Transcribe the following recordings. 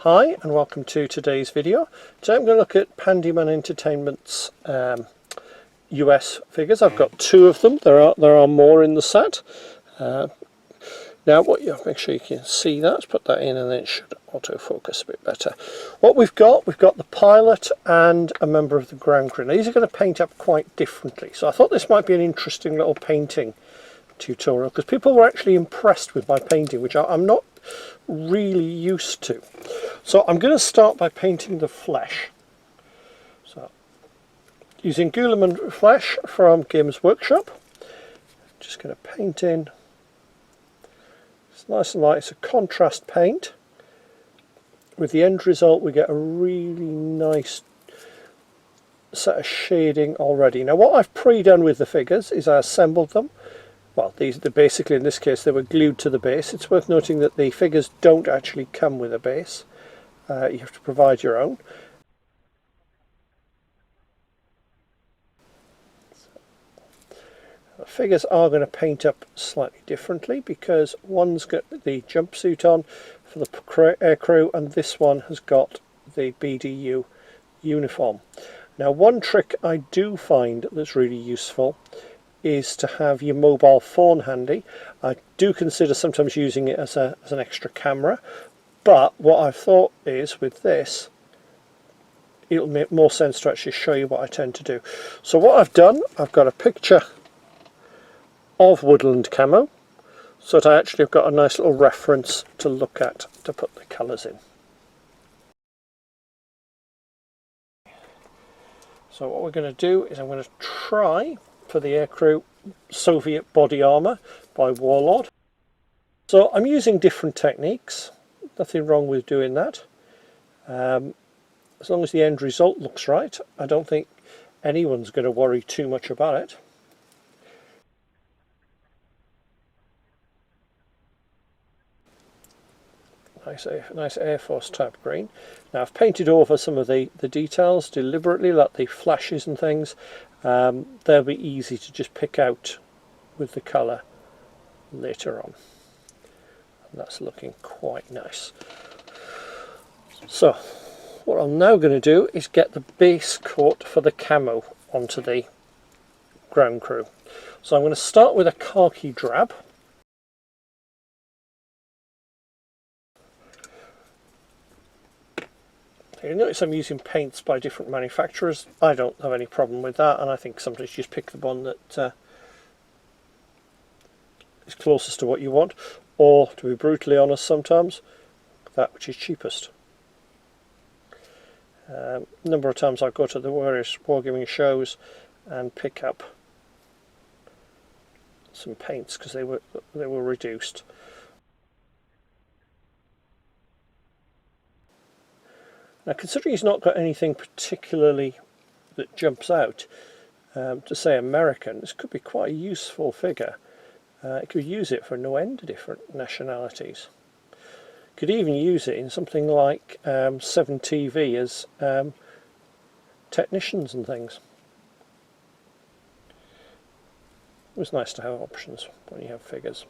Hi and welcome to today's video. Today I'm going to look at Pandyman Entertainment's US figures. I've got two of them. There are more in the set. Now what you make sure you can see that, put that in and then it should autofocus a bit better. What we've got the pilot and a member of the ground crew. Now, these are going to paint up quite differently, so I thought this might be an interesting little painting tutorial because people were actually impressed with my painting, which I'm not really used to. So I'm going to start by painting the flesh. So using Guilliman flesh from Games Workshop, just going to paint in. It's nice and light. It's a contrast paint. With the end result we get a really nice set of shading already. Now what I've pre-done with the figures is I assembled them. Well, they're basically, in this case, they were glued to the base. It's worth noting that the figures don't actually come with a base. You have to provide your own. The figures are going to paint up slightly differently because one's got the jumpsuit on for the aircrew and this one has got the BDU uniform. Now, one trick I do find that's really useful is to have your mobile phone handy. I do consider sometimes using it as an extra camera, but what I've thought is with this it'll make more sense to actually show you what I tend to do. So what I've done, I've got a picture of woodland camo so that I actually have got a nice little reference to look at to put the colours in. So what we're going to do is I'm going to try for the aircrew Soviet body armour by Warlord. So I'm using different techniques, nothing wrong with doing that. As long as the end result looks right, I don't think anyone's going to worry too much about it. Nice Air Force type green. Now I've painted over some of the details deliberately, like the flashes and things. They'll be easy to just pick out with the colour later on. And that's looking quite nice. So what I'm now going to do is get the base coat for the camo onto the ground crew. So I'm going to start with a khaki drab. You notice I'm using paints by different manufacturers. I don't have any problem with that, and I think sometimes you just pick the one that is closest to what you want, or to be brutally honest, sometimes that which is cheapest. A number of times I go to the various wargaming shows and pick up some paints because they were reduced. Now, considering he's not got anything particularly that jumps out, to say American, this could be quite a useful figure. You could use it for no end of different nationalities. Could even use it in something like 7TV as technicians and things. It was nice to have options when you have figures.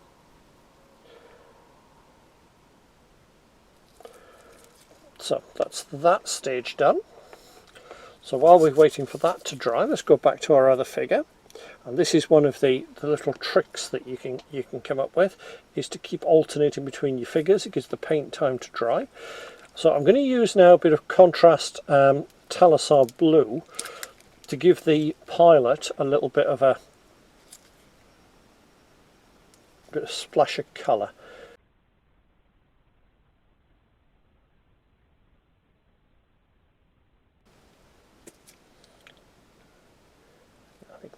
So that's that stage done. So while we're waiting for that to dry, let's go back to our other figure. And this is one of the little tricks that you can come up with, is to keep alternating between your figures. It gives the paint time to dry. So I'm going to use now a bit of contrast Talisar blue to give the pilot a little bit of a splash of colour.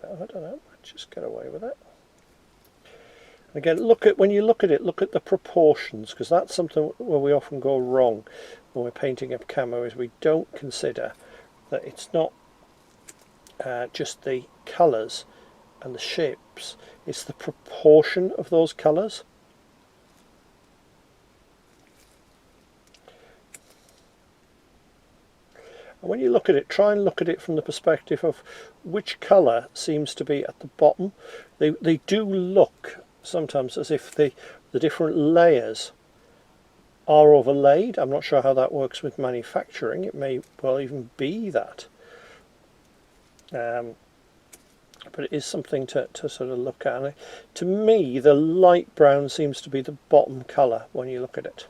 I don't know, just get away with it. Again, when you look at it, look at the proportions, because that's something where we often go wrong when we're painting up camo, is we don't consider that it's not just the colours and the shapes, it's the proportion of those colours. And when you look at it, try and look at it from the perspective of which colour seems to be at the bottom. They do look sometimes as if the different layers are overlaid. I'm not sure how that works with manufacturing. It may well even be that. But it is something to sort of look at. And to me, the light brown seems to be the bottom colour when you look at it.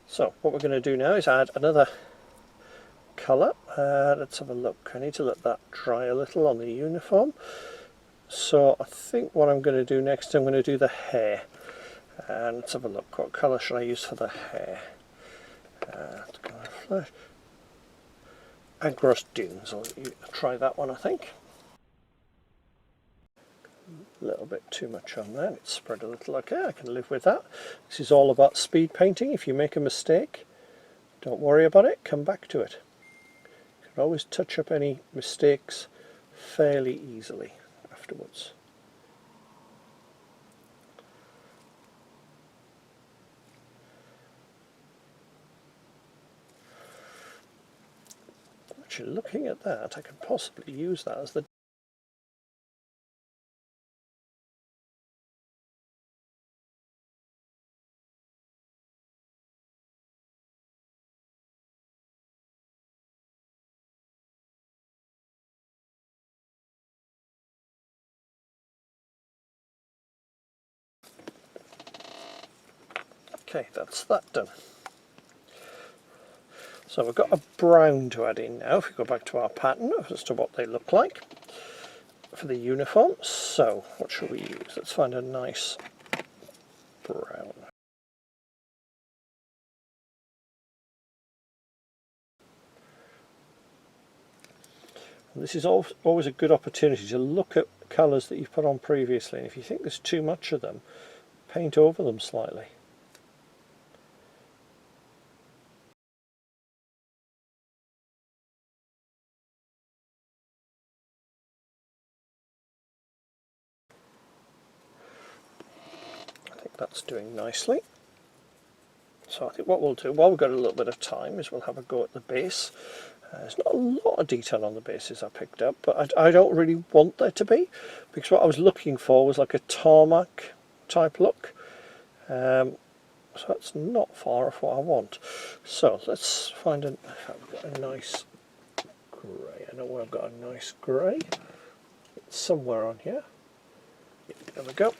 So what we're going to do now is add another colour. Let's have a look. I need to let that dry a little on the uniform. So I think what I'm going to do next, I'm going to do the hair. And let's have a look. What colour should I use for the hair? Agros Dunes. I'll try that one, I think. A little bit too much on there. It's spread a little. Okay, I can live with that. This is all about speed painting. If you make a mistake, don't worry about it. Come back to it. You can always touch up any mistakes fairly easily afterwards. Actually, looking at that, I could possibly use that as the okay, that's that done. So we've got a brown to add in now, if we go back to our pattern as to what they look like for the uniform. So what should we use? Let's find a nice brown. And this is always a good opportunity to look at colours that you've put on previously, and if you think there's too much of them, paint over them slightly. That's doing nicely. So I think what we'll do, while we've got a little bit of time, is we'll have a go at the base. There's not a lot of detail on the bases I picked up, but I don't really want there to be, because what I was looking for was like a tarmac type look. So that's not far off what I want. So let's find I've got a nice grey. I know where I've got a nice grey. It's somewhere on here. There we go.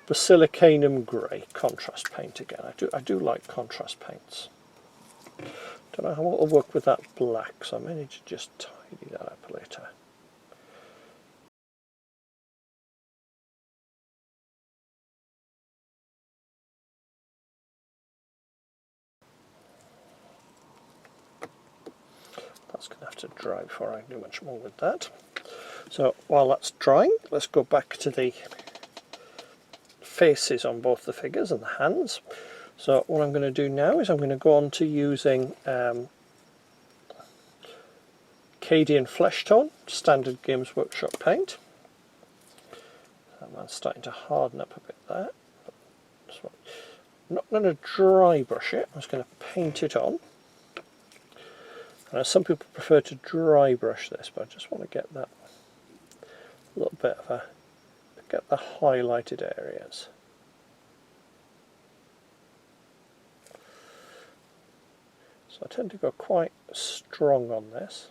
Basilicanum grey, contrast paint again. I do like contrast paints. Don't know how it'll work with that black, so I may need to just tidy that up later. That's going to have to dry before I do much more with that. So while that's drying, let's go back to the faces on both the figures and the hands. So what I'm going to do now is I'm going to go on to using Cadian Flesh Tone, standard Games Workshop paint. That man's starting to harden up a bit there. I'm not going to dry brush it, I'm just going to paint it on. Some people prefer to dry brush this, but I just want to get that little bit of get the highlighted areas. So I tend to go quite strong on this,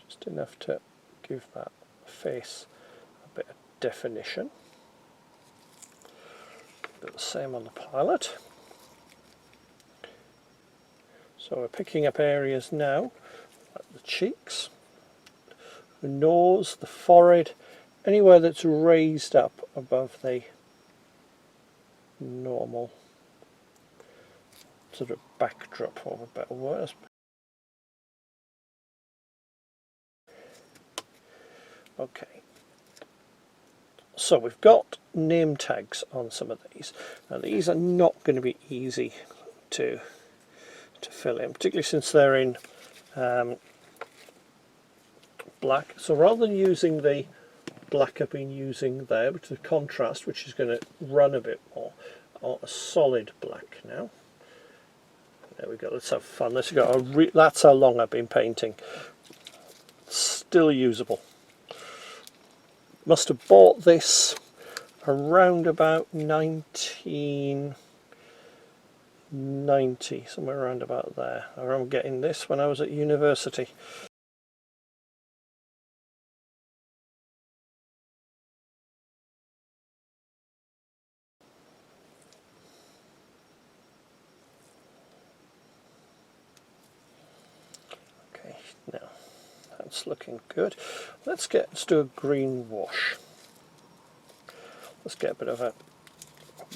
just enough to give that face a bit of definition. Do the same on the pilot. So we're picking up areas now, like the cheeks, the nose, the forehead, anywhere that's raised up above the normal sort of backdrop, for a better word. Okay, so we've got name tags on some of these. Now these are not going to be easy to fill in, particularly since they're in black. So rather than using the black I've been using there, which is the contrast, which is going to run a bit more, I want a solid black now. There we go, let's have fun. Let's go. That's how long I've been painting. still usable. Must have bought this around about 1990, somewhere around about there. I remember getting this when I was at university. Okay, now that's looking good. Let's do a green wash. Let's get a bit of a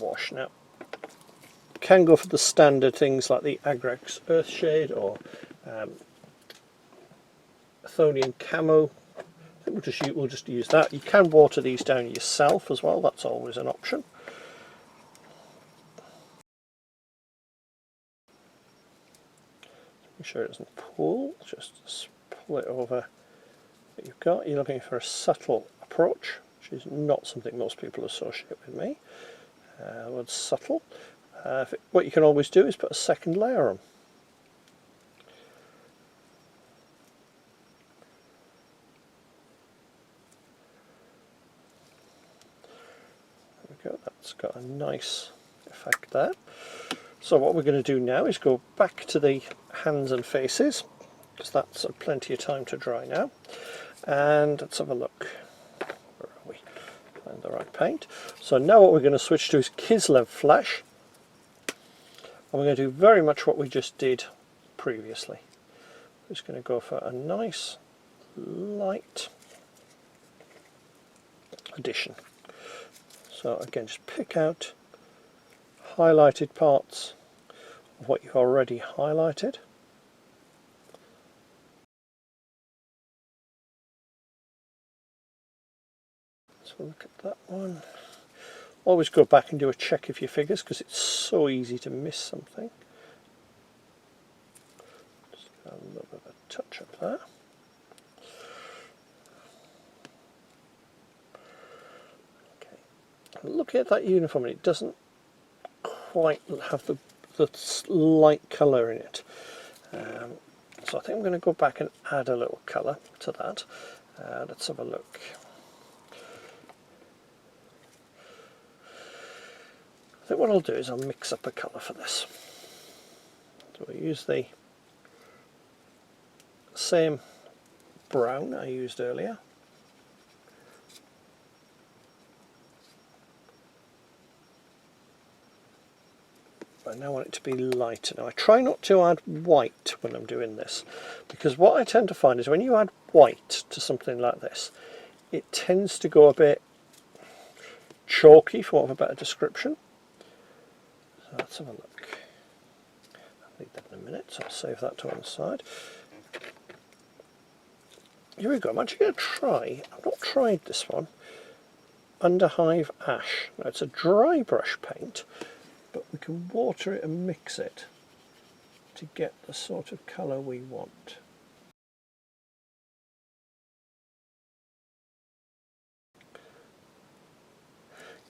wash now. Can go for the standard things like the Agrax Earthshade or Athonian Camo. I think we'll just use that. You can water these down yourself as well, that's always an option. Make sure it doesn't pull, just pull it over what you've got. You're looking for a subtle approach, which is not something most people associate with me. The word subtle. What you can always do is put a second layer on. There we go, that's got a nice effect there. So what we're going to do now is go back to the hands and faces, because that's plenty of time to dry now. And let's have a look. Where are we? Find the right paint. So now what we're going to switch to is Kislev Flash. And we're going to do very much what we just did previously. We're just going to go for a nice light addition. So again, just pick out highlighted parts of what you've already highlighted. So look at that one. Always go back and do a check of your figures because it's so easy to miss something. Just a little bit of a touch up there. Okay. Look at that uniform, it doesn't quite have the light colour in it. So I think I'm going to go back and add a little colour to that. Let's have a look. I think what I'll do is I'll mix up a colour for this. So I use the same brown I used earlier. I now want it to be lighter. Now I try not to add white when I'm doing this, because what I tend to find is when you add white to something like this, it tends to go a bit chalky, for want of a better description. So let's have a look. I'll leave that in a minute, so I'll save that to one side. Here we go. I'm actually going to try, I've not tried this one, Underhive Ash. Now it's a dry brush paint, but we can water it and mix it to get the sort of colour we want.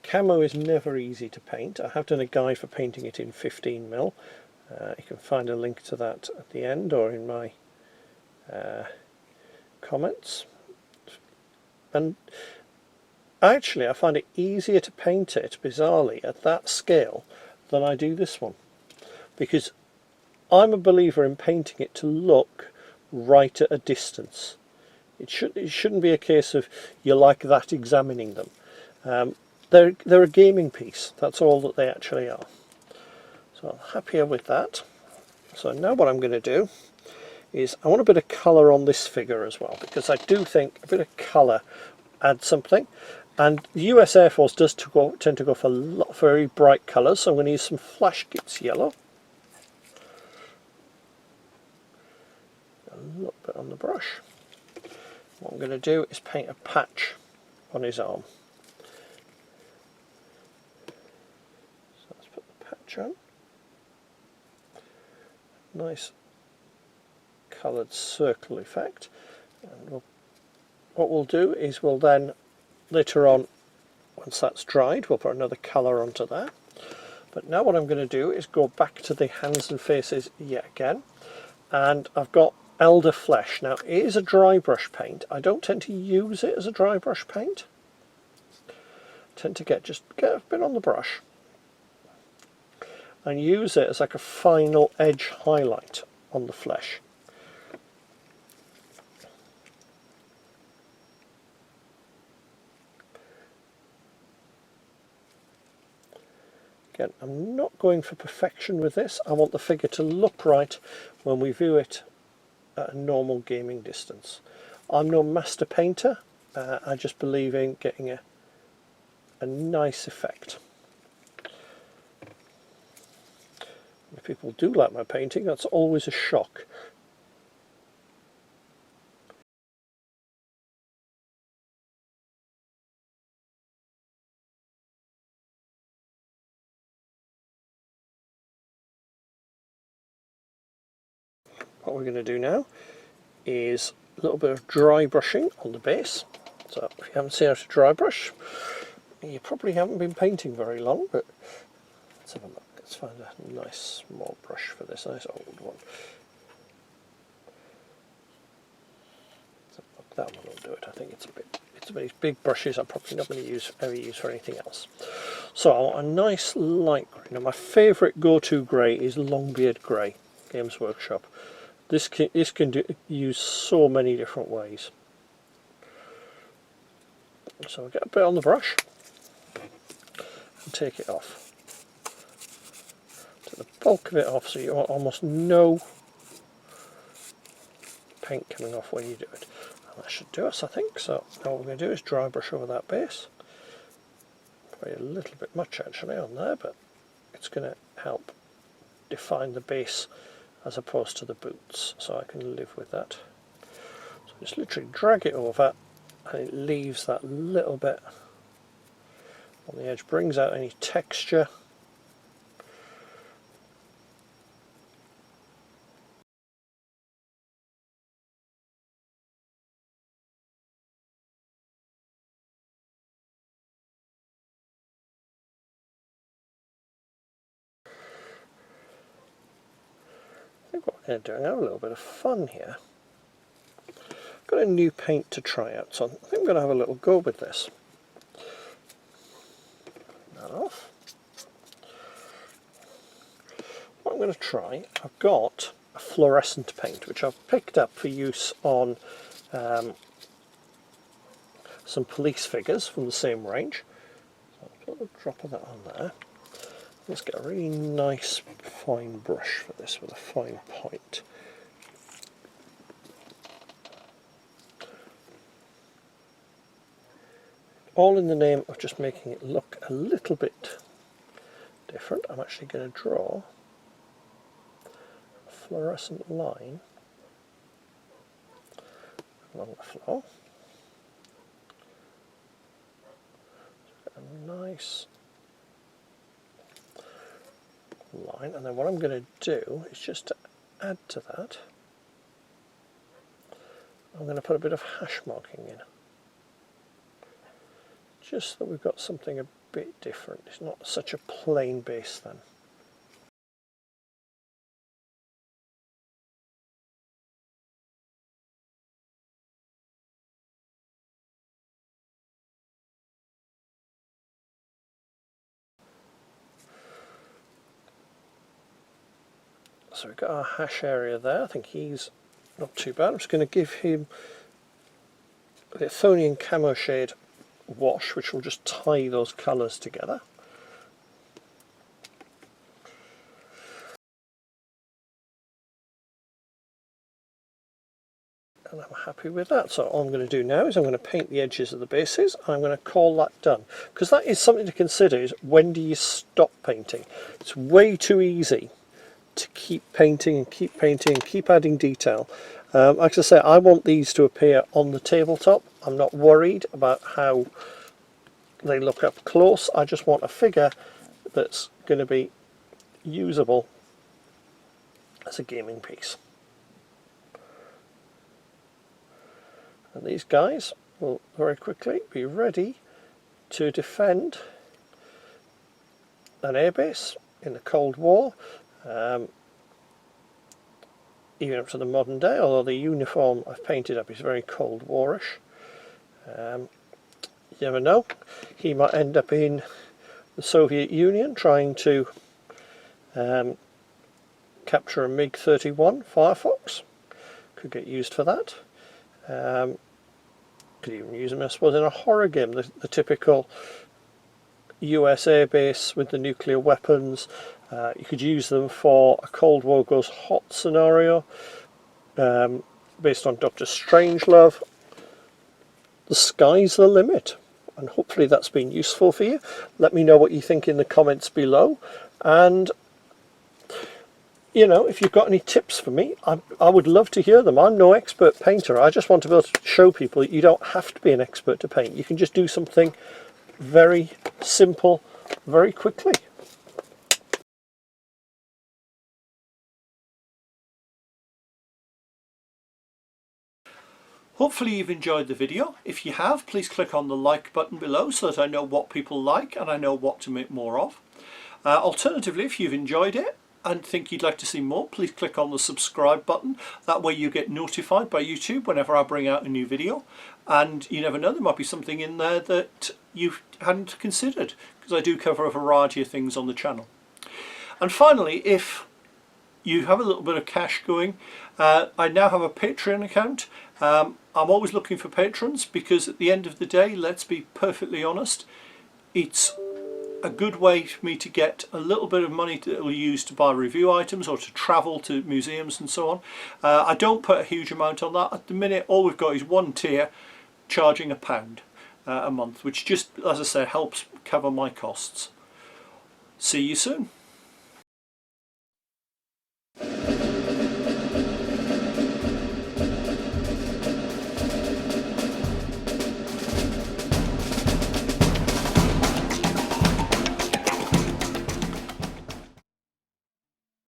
Camo is never easy to paint. I have done a guide for painting it in 15mm. You can find a link to that at the end or in my comments. And actually I find it easier to paint it, bizarrely, at that scale than I do this one, because I'm a believer in painting it to look right at a distance. It shouldn't be a case of you like that examining them. They're a gaming piece, that's all that they actually are. So I'm happier with that. So now what I'm going to do is I want a bit of colour on this figure as well, because I do think a bit of colour adds something. And the US Air Force does tend to go for very bright colours, so I'm going to use some Flash Gits yellow. A little bit on the brush. What I'm going to do is paint a patch on his arm. So let's put the patch on. Nice coloured circle effect. And what we'll do is we'll then later on, once that's dried, we'll put another colour onto there. But now what I'm going to do is go back to the hands and faces yet again, and I've got Elder Flesh. Now it is a dry brush paint. I don't tend to use it as a dry brush paint. I tend to just get a bit on the brush and use it as like a final edge highlight on the flesh. Again, I'm not going for perfection with this. I want the figure to look right when we view it at a normal gaming distance. I'm no master painter. I just believe in getting a nice effect. If people do like my painting, that's always a shock. What we're going to do now is a little bit of dry brushing on the base. So if you haven't seen how to dry brush, you probably haven't been painting very long, but let's have a look. Let's find a nice small brush for this, nice old one. So look, that one will do it. I think it's these big brushes I'm probably not going to ever use for anything else. So I want a nice light grey. Now my favourite go-to grey is Longbeard Grey, Games Workshop. This can use so many different ways. So I'll get a bit on the brush and take it off. Take the bulk of it off so you want almost no paint coming off when you do it. And that should do us, I think. So now what we're going to do is dry brush over that base. Probably a little bit much actually on there, but it's going to help define the base as opposed to the boots, so I can live with that. So just literally drag it over and it leaves that little bit on the edge, brings out any texture. I think what we're going to do, I'm going to have a little bit of fun here. I've got a new paint to try out, so I think I'm going to have a little go with this. That off. What I'm going to try, I've got a fluorescent paint which I've picked up for use on some police figures from the same range. So I'll put a drop of that on there. Let's get a really nice fine brush for this with a fine point. All in the name of just making it look a little bit different. I'm actually going to draw a fluorescent line along the floor. A nice line, and then what I'm going to do is just to add to that, I'm going to put a bit of hash marking in, just that we've got something a bit different. It's not such a plain base then. So we've got our hash area there. I think he's not too bad. I'm just going to give him the Athonian Camo Shade wash, which will just tie those colours together. And I'm happy with that. So all I'm going to do now is I'm going to paint the edges of the bases, and I'm going to call that done. Because that is something to consider, is when do you stop painting? It's way too easy to keep painting and keep painting and keep adding detail. Like I say, I want these to appear on the tabletop. I'm not worried about how they look up close. I just want a figure that's going to be usable as a gaming piece. And these guys will very quickly be ready to defend an airbase in the Cold War. even up to the modern day, although the uniform I've painted up is very Cold Warish. You never know, he might end up in the Soviet Union trying to capture a MiG-31 Firefox. Could get used for that. Could even use them, I suppose, in a horror game, the typical US air base with the nuclear weapons. You could use them for a Cold War goes hot scenario, based on Dr. Strangelove. The sky's the limit, and hopefully that's been useful for you. Let me know what you think in the comments below, and you know, if you've got any tips for me, I would love to hear them. I'm no expert painter. I just want to be able to show people that you don't have to be an expert to paint. You can just do something very simple, very quickly. Hopefully you've enjoyed the video. If you have, please click on the like button below so that I know what people like and I know what to make more of. Alternatively, if you've enjoyed it and think you'd like to see more, please click on the subscribe button. That way you get notified by YouTube whenever I bring out a new video. And you never know, there might be something in there that you hadn't considered, because I do cover a variety of things on the channel. And finally, if you have a little bit of cash going, I now have a Patreon account. I'm always looking for patrons, because at the end of the day, let's be perfectly honest, it's a good way for me to get a little bit of money that I'll use to buy review items or to travel to museums and so on. I don't put a huge amount on that. At the minute, all we've got is one tier charging £1 a month, which just, as I said, helps cover my costs. See you soon.